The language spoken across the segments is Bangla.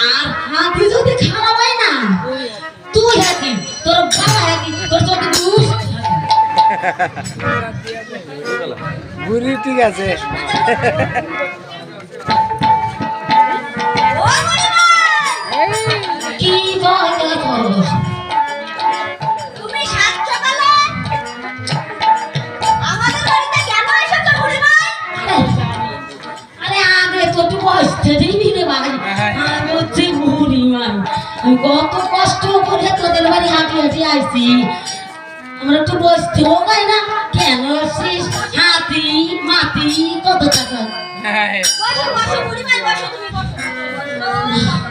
আর হাতি যদি খারাপ হয় না তুই হাতি তোর বাবা হাতি তোর চোখ দুষ বুড়ি ঠিক আছে কি বলে তুমি সাত সকালে আমাদের বাড়িতে কেন এসেছো বুড়ি ভাই? আরে আগে তো একটু বসতে দিবি রে ভাই। আমি হচ্ছে বুড়ি ভাই, কত কষ্ট করে তোদের বাড়ি হাঁটি হাঁটি আইছি, আমরা একটু বসতেও পাই না। কেন আসছিস? হাতি মাটি কত টাকা। বসো বসো বুড়ি ভাই, বসো তুমি বসো।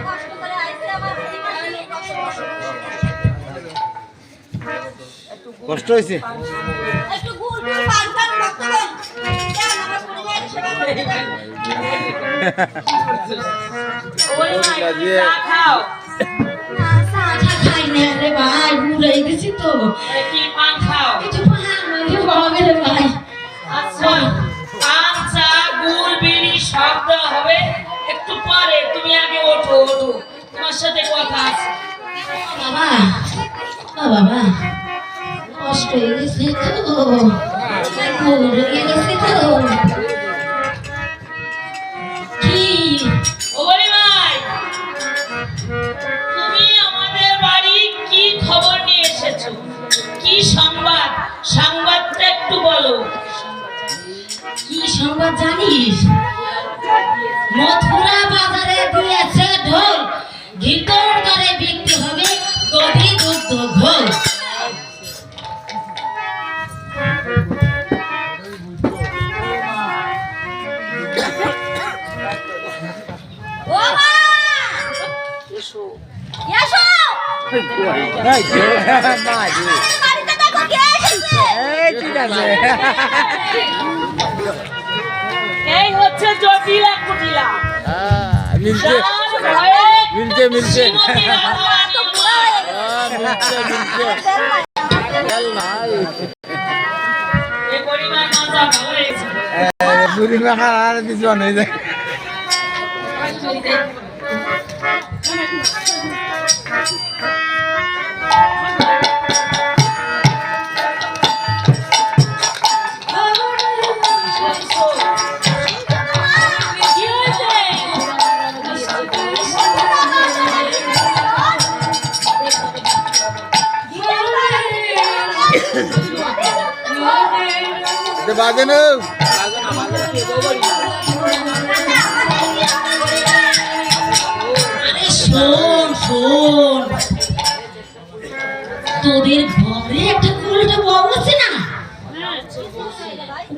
কষ্ট করে আইছি আমার বুড়ি ভাই, কষ্ট হয়েছে একটু গুড় গুড় পান পান করতে হবে। কেন আমার বুড়ি ভাইয়ের সেবা করতে হবে? ওই ভাই চা খাও। সাজা খাই না রে ভাই, বুড়াই গেছি তো। কি পান খাও? একটু পান মানে হবে রে ভাই। আচ্ছা পান চা গুড় বিড়ি সব দেওয়া হবে একটু পরে, তুমি আগে ওঠো ওঠো, তোমার সাথে কথা আছে। বাবা ও বাবা, কষ্ট হয়ে গেছে তো, বুড়ো হয়ে গেছে তো। কি ও বলি ভাই, তুমি আমাদের বাড়ি কি খবর নিয়ে এসেছো? কি সংবাদ? সংবাদটা একটু বলো। কি সংবাদ জানিস? মথুরা বাজারে দিয়েছে ঢোল, ঘিতর দরে বিক্রি হবে দধি দুগ্ধ ঘোল। ও মা, এসো এসো, বাড়িতে দেখো কে এসেছে। ঠিক আছে এই হচ্ছে জটিলা কুটিলা। মিলছে মিলছে মিলছে শ্রীমতী রাধা তো বুড়া হয়ে গেছে। মিলছে মিলছে চল ভাই এই পরিমাণ মজা ভালো হয়েছে। বুড়ি মাখা আর কিছু হয়ে যায় কি হয়েছে? বাজে না আরে শোন শোন, তোদের ঘরে একটা কুলটা বউ আছে না,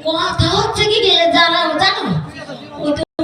কথা হচ্ছে কি রে,